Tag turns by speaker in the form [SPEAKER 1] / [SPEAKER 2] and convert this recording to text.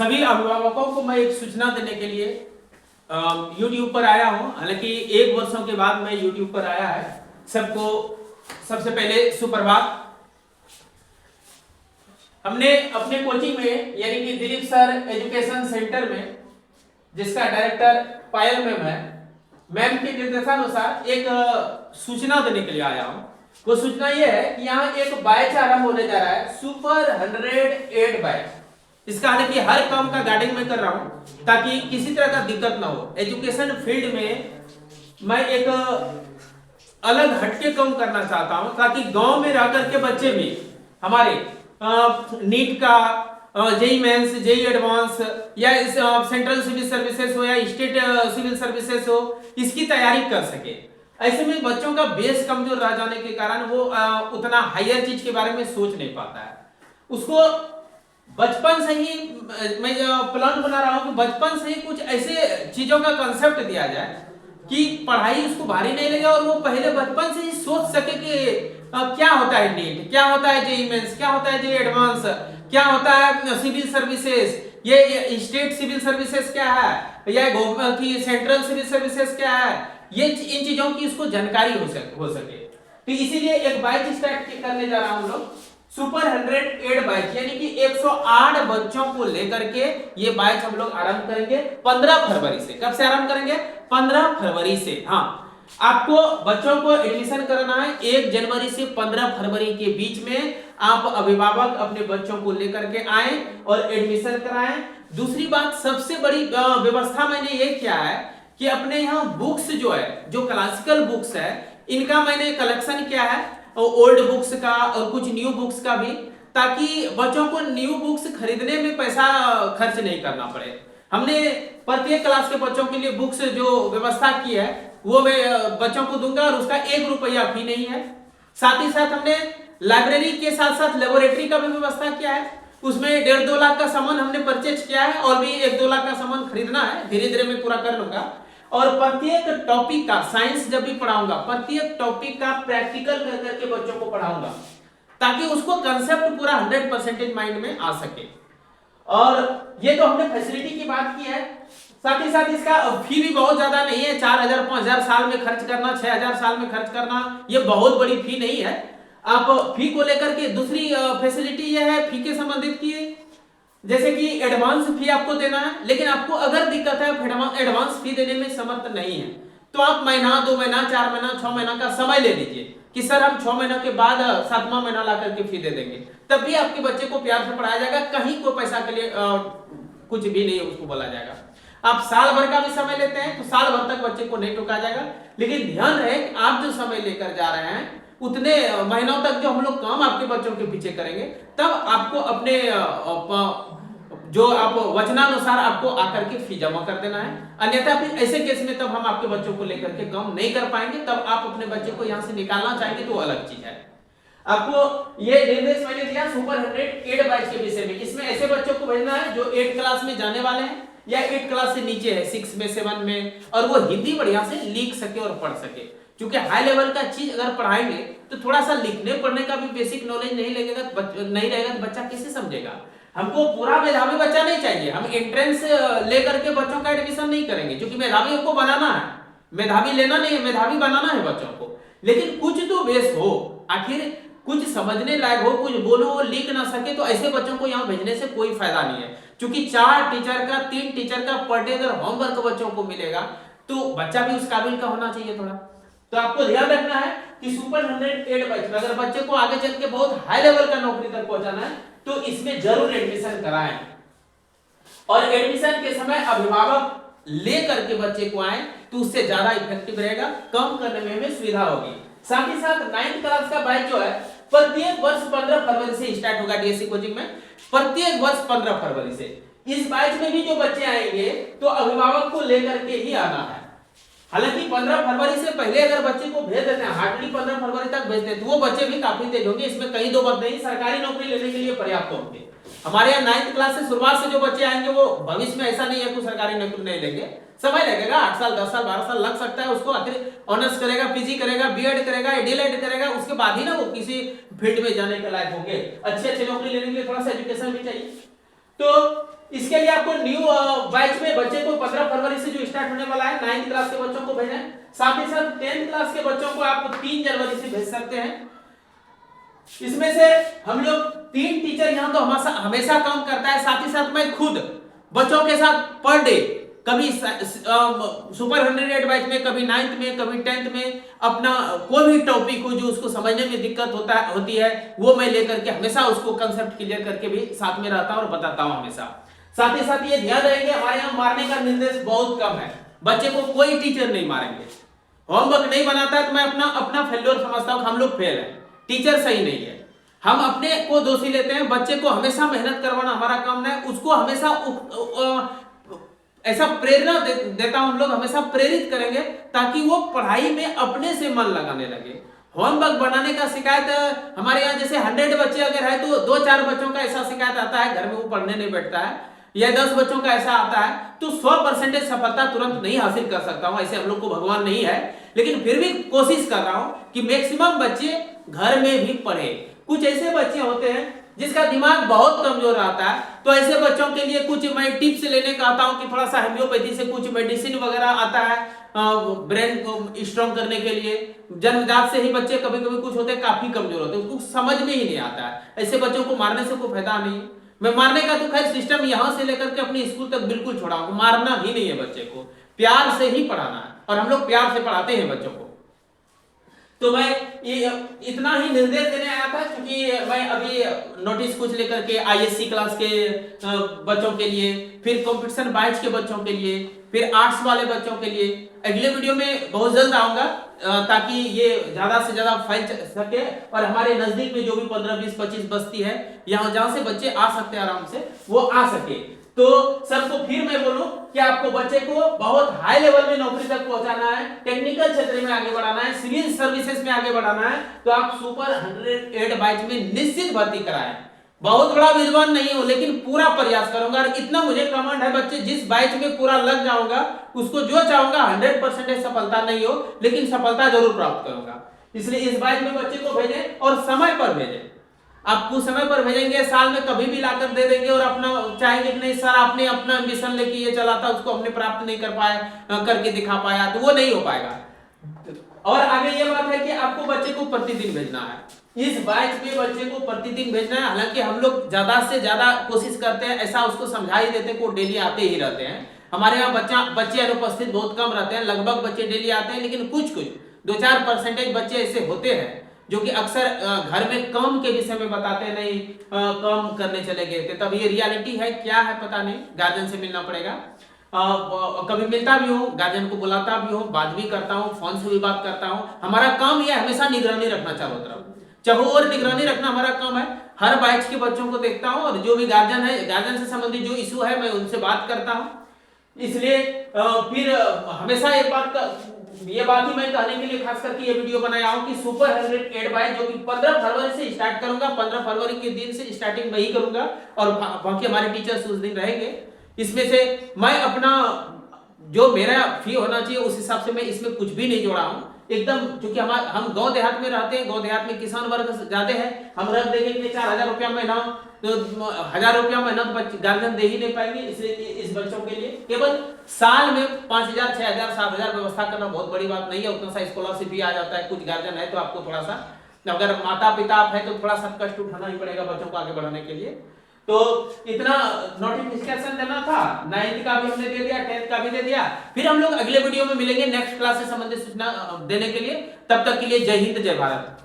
[SPEAKER 1] सभी अभिभावकों को मैं एक सूचना देने के लिए YouTube पर आया हूं। हालांकि 1 वर्षों के बाद मैं YouTube पर आया है। सबको सबसे पहले सुप्रभात। हमने अपने कोचिंग में यानी कि दिलीप सर एजुकेशन सेंटर में, जिसका डायरेक्टर पायल मैम है, मैम के निर्देशानुसार एक सूचना देने के लिए आया हूं। वो सूचना ये है कि यहाँ एक बैच आरंभ होने जा रहा है, सुपर 108 बैच। इसका हालांकि हर काम का गाइडिंग मैं कर रहा हूं ताकि किसी तरह का दिक्कत ना हो। एजुकेशन फील्ड में मैं एक अलग हटके काम करना चाहता हूं ताकि गांव में रह करके बच्चे भी हमारे नीट का, जेई मेंस, जेई एडवांस या इस सेंट्रल सिविल सर्विसेज हो या स्टेट सिविल सर्विसेज हो, इसकी तैयारी कर सके। ऐसे में बच्चों का बेस कमजोर रह जाने के कारण वो उतना हायर चीज के बारे में सोच नहीं पाता है। उसको बचपन से ही मैं प्लान बना रहा हूं कि बचपन से ही कुछ ऐसे चीजों का कंसेप्ट दिया जाए कि पढ़ाई उसको भारी नहीं लगे और वो पहले बचपन से ही सोच सके कि क्या होता है नीट, क्या होता है जेईई मेंस, क्या होता है जेईई एडवांस, क्या होता है सिविल सर्विसेज, ये स्टेट सिविल सर्विसेज क्या है, या की सेंट्रल सिविल सर्विसेज क्या है, ये इन चीजों की इसको जानकारी हो सके। तो इसीलिए एक बैच स्टार्ट करने जा रहा हूं लोग, सुपर 108 बैच, यानी कि 108 बच्चों को लेकर के ये बैच हम लोग आरंभ करेंगे 15 फरवरी से। कब से आरंभ करेंगे? 15 फरवरी से। हाँ, आपको बच्चों को एडमिशन कराना है 1 जनवरी से 15 फरवरी के बीच में। आप अभिभावक अपने बच्चों को लेकर के आए और एडमिशन कराएं। दूसरी बात, सबसे बड़ी व्यवस्था मैंने ये किया है कि अपने यहाँ बुक्स जो है, जो क्लासिकल बुक्स है, इनका मैंने कलेक्शन किया है, ओल्ड बुक्स का और कुछ न्यू बुक्स का भी, ताकि बच्चों को न्यू बुक्स खरीदने में पैसा खर्च नहीं करना पड़े। हमने प्रत्येक क्लास के बच्चों के लिए बुक्स जो व्यवस्था की है वो मैं बच्चों को दूंगा और उसका 1 रुपया फी नहीं है। साथ ही साथ हमने लाइब्रेरी के साथ साथ लेबोरेटरी का भी व्यवस्था किया है। उसमें 1.5-2 लाख का सामान हमने परचेज किया है और भी 1-2 लाख का सामान खरीदना है, धीरे धीरे मैं पूरा कर लूंगा। और प्रत्येक टॉपिक का, साइंस जब भी पढ़ाऊंगा, प्रत्येक टॉपिक का प्रैक्टिकल कर करके बच्चों को पढ़ाऊंगा ताकि उसको कंसेप्ट पूरा 100% माइंड में आ सके। और ये तो हमने फैसिलिटी की बात की है। साथ ही साथ इसका फी भी बहुत ज्यादा नहीं है। 4,000-5,000 साल में खर्च करना, 6,000 साल में खर्च करना, ये बहुत बड़ी फी नहीं है। आप फी को लेकर के दूसरी फैसिलिटी ये है फी के संबंधित की, जैसे कि एडवांस फी आपको देना है, लेकिन आपको अगर दिक्कत है एडवांस फी देने में समर्थ नहीं है तो आप महीना, 2 महीना, 4 महीना, 6 महीना का समय ले लीजिए कि सर हम 6 महीना के बाद 7वां महीना ला करके फी दे देंगे। तब भी आपके बच्चे को प्यार से पढ़ाया जाएगा, कहीं कोई पैसा के लिए कुछ भी नहीं उसको बोला जाएगा। आप साल भर का भी समय लेते हैं तो साल भर तक बच्चे को नहीं टोका जाएगा, लेकिन ध्यान रहे कि आप जो समय लेकर जा रहे हैं उतने महीनों तक जो हम लोग काम आपके बच्चों के पीछे करेंगे, तब आपको अपने जो आप वचनानुसार आपको आकर के फी जमा कर देना है। अन्यथा फिर ऐसे केस में तब हम आपके बच्चों को लेकर के काम नहीं कर पाएंगे, तब आप अपने बच्चे को यहाँ से निकालना चाहेंगे तो अलग चीज है। आपको ये निर्देश मैंने दिया सुपर 108 बैच के विषय में। इसमें ऐसे बच्चों को भेजना है जो 8 क्लास में जाने वाले हैं या 8 क्लास से नीचे है, 6 में, 7 में, और वो हिंदी बढ़िया से लिख सके और पढ़ सके। क्योंकि हाई लेवल का चीज अगर पढ़ाएंगे तो थोड़ा सा लिखने पढ़ने का भी बेसिक नॉलेज नहीं रहेगा तो बच्चा कैसे समझेगा। हमको पूरा मेधावी बच्चा नहीं चाहिए। हम एंट्रेंस लेकर के बच्चों का एडमिशन नहीं करेंगे, क्योंकि मेधावी हमको बनाना है, मेधावी लेना नहीं है, मेधावी बनाना है बच्चों को। लेकिन कुछ तो बेस हो, आखिर कुछ समझने लायक हो, कुछ बोलो वो लिख ना सके, तो ऐसे बच्चों को यहाँ भेजने से कोई फायदा नहीं है। क्योंकि 4 टीचर का, 3 टीचर का पर डे अगर होमवर्क बच्चों को मिलेगा तो बच्चा भी उस काबिल का होना चाहिए थोड़ा। तो आपको ध्यान रखना है कि सुपर 108 बैच में अगर बच्चे को आगे चल के बहुत हाई लेवल का नौकरी तक पहुंचाना है तो इसमें जरूर एडमिशन कराएं। और एडमिशन के समय अभिभावक ले करके बच्चे को आए तो उससे ज्यादा इफेक्टिव रहेगा, कम करने में हमें सुविधा होगी। साथ ही साथ 9th क्लास का बैच जो है प्रत्येक वर्ष 15 फरवरी से स्टार्ट होगा डीएससी कोचिंग में, प्रत्येक वर्ष 15 फरवरी से। इस बैच में भी जो बच्चे आएंगे तो अभिभावक को लेकर के ही आना है। हालांकि 15 फरवरी से पहले अगर बच्चे को भेज देते हैं, हार्डली 15 फरवरी तक भेज देते, तो वो बच्चे भी काफी तेज होंगे, इसमें कहीं दो बात नहीं, सरकारी नौकरी लेने के लिए पर्याप्त होंगे। हमारे यहाँ 9th क्लास से शुरुआत से जो बच्चे आएंगे वो भविष्य में ऐसा नहीं है कि सरकारी नौकरी नहीं लेंगे, समय लगेगा, 8 साल, 10 साल, 12 साल लग सकता है उसको। आखिर ऑनर्स करेगा, पीजी करेगा, बीएड करेगा, डीएलएड करेगा, उसके बाद ही ना वो किसी फील्ड में जाने के लायक होंगे। अच्छे नौकरी लेने के लिए थोड़ा सा एजुकेशन भी चाहिए। तो इसके लिए आपको न्यू बैच में बच्चे को 15 फरवरी से जो स्टार्ट होने वाला है 9th क्लास के बच्चों को भेजना है। साथ ही साथ 10th क्लास के बच्चों को आप 3 जनवरी से भेज सकते हैं। इसमें से हम लोग 3 टीचर यहाँ तो हमेशा काम करता है। साथ ही साथ मैं खुद बच्चों के साथ पर डे कभी सुपर 100 बैच में, कभी 9th में, कभी 10th में अपना कोई भी टॉपिक हो जो उसको समझने में दिक्कत होती है वो मैं लेकर के हमेशा उसको कंसेप्ट क्लियर करके भी साथ में रहता हूं और बताता हूं हमेशा। साथ ही साथ ये ध्यान रखेंगे हमारे यहाँ मारने का निर्देश बहुत कम है। बच्चे को कोई टीचर नहीं मारेंगे। होमवर्क नहीं बनाता है तो मैं अपना फेल्योर समझता हूं। हम लोग फेल है, टीचर सही नहीं है। हम अपने को दोषी लेते हैं। बच्चे को हमेशा मेहनत करवाना हमारा काम है। उसको हमेशा ऐसा प्रेरणा देता हूं। हम लोग हमेशा प्रेरित करेंगे ताकि वो पढ़ाई में अपने से मन लगाने लगे। होमवर्क बनाने का शिकायत हमारे यहाँ जैसे 100 बच्चे अगर है तो 2-4 बच्चों का ऐसा शिकायत आता है घर में वो पढ़ने नहीं बैठता है, या 10 बच्चों का ऐसा आता है तो 100% सफलता तुरंत नहीं हासिल कर सकता हूं। ऐसे हम लोग को भगवान नहीं है, लेकिन फिर भी कोशिश कर रहा हूं कि मैक्सिमम बच्चे घर में भी पढ़े। कुछ ऐसे बच्चे होते हैं जिसका दिमाग बहुत कमजोर रहता है, तो ऐसे बच्चों के लिए कुछ मैं टिप्स लेने का आता हूं कि थोड़ा सा होम्योपैथी से कुछ मेडिसिन वगैरह आता है ब्रेन को स्ट्रॉन्ग करने के लिए। जन्मजात से ही बच्चे कभी कभी कुछ होते हैं काफी कमजोर होते हैं, उसको समझ में ही नहीं आता है। ऐसे बच्चों को मारने से कोई फायदा नहीं। मैं मारने का तो खैर सिस्टम यहां से लेकर के अपनी स्कूल तक बिल्कुल छोड़ा हूं। मारना ही नहीं है, बच्चे को प्यार से ही पढ़ाना है और हम लोग प्यार से पढ़ाते हैं बच्चों को। तो मैं ये इतना ही निर्देश देने आया था क्योंकि मैं अभी नोटिस कुछ लेकर के आईएससी क्लास के बच्चों के लिए, फिर कंपटीशन बैच के बच्चों के लिए, फिर आर्ट्स वाले बच्चों के लिए अगले वीडियो में बहुत जल्द आऊंगा ताकि ये ज्यादा से ज्यादा फैल सके और हमारे नजदीक में जो भी 15, 20, 25 बस्ती है यहाँ जहां से बच्चे आ सकते हैं आराम से वो आ सके। तो सबको फिर मैं बोलूं कि आपको बच्चे को बहुत हाई लेवल में नौकरी तक पहुंचाना है, टेक्निकल क्षेत्र में आगे बढ़ाना है, सिविल सर्विसेज में आगे बढ़ाना है, तो आप सुपर 100 बैच में निश्चित भर्ती कराएं। बहुत बड़ा विद्वान नहीं हो लेकिन पूरा प्रयास करूंगा और इतना मुझे कमांड है बच्चे जिस बैच में पूरा लग जाऊंगा उसको जो चाहूंगा 100% सफलता नहीं हो लेकिन सफलता जरूर प्राप्त करूंगा। इसलिए इस बैच में बच्चे को भेजें और समय पर भेजें। आप कुछ समय पर भेजेंगे, साल में कभी भी लाकर दे देंगे और अपना चाहेंगे कि नहीं सर आपने अपना एम्बिशन लेके ये चला था उसको हमने प्राप्त नहीं कर पाया करके दिखा पाया, तो वो नहीं हो पाएगा। और आगे ये बात है कि आपको बच्चे को प्रतिदिन भेजना है। इस बैच में बच्चे को प्रतिदिन भेजना है। हालांकि हम लोग ज्यादा से ज्यादा कोशिश करते हैं, ऐसा उसको समझा ही देते हैं कि वो डेली आते ही रहते हैं। हमारे यहाँ बच्चे अनुपस्थित बहुत कम रहते हैं, लगभग बच्चे डेली आते हैं, लेकिन कुछ 2-4% बच्चे ऐसे होते हैं जो कि अक्सर घर में काम के विषय में बताते हैं, नहीं काम करने चले गए थे। तब ये रियलिटी है क्या है पता नहीं, गार्जियन से मिलना पड़ेगा। कभी मिलता भी हूँ, गार्जियन को बुलाता भी हूँ, बात भी करता हूँ, फोन से भी बात करता हूँ। हमारा काम यह हमेशा निगरानी रखना चारों तरफ, चाहो और निगरानी रखना हमारा काम है। हर बैच के बच्चों को देखता हूँ और जो भी गार्जियन है, गार्जियन से संबंधित जो इशू है मैं उनसे बात करता हूँ। इसलिए फिर हमेशा ये बात ही मैं कहने के लिए खास करके ये वीडियो बनाया हूं कि सुपर 100 बैच जो कि 15 फरवरी से स्टार्ट करूंगा, 15 फरवरी के दिन से स्टार्टिंग वही करूंगा और बाकी हमारे टीचर्स उस दिन रहेंगे। इसमें से मैं अपना जो मेरा फी होना चाहिए उस हिसाब से मैं इसमें कुछ भी नहीं जोड़ा हूं एकदम, क्योंकि हम गांव देहात में रहते हैं, गांव देहात में किसान वर्ग ज्यादा है। हम रख देंगे कि 4000 रुपया महीना तो 1000 रुपया महीना तो गार्जियन दे ही नहीं पाएंगे। इसलिए इस बच्चों के लिए केवल साल में 5000, 6000, 7000 व्यवस्था करना बहुत बड़ी बात नहीं है। उतना सा स्कॉलरशिप भी आ जाता है। कुछ गार्जियन है तो आपको थोड़ा सा, अगर माता पिता आप है तो थोड़ा सा कष्ट उठाना ही पड़ेगा बच्चों को आगे बढ़ाने के लिए। तो इतना नोटिफिकेशन देना था, 9th का भी हमने दे दिया, 10th का भी दे दिया। फिर हम लोग अगले वीडियो में मिलेंगे नेक्स्ट क्लास से संबंधित सूचना देने के लिए। तब तक के लिए जय हिंद, जय भारत।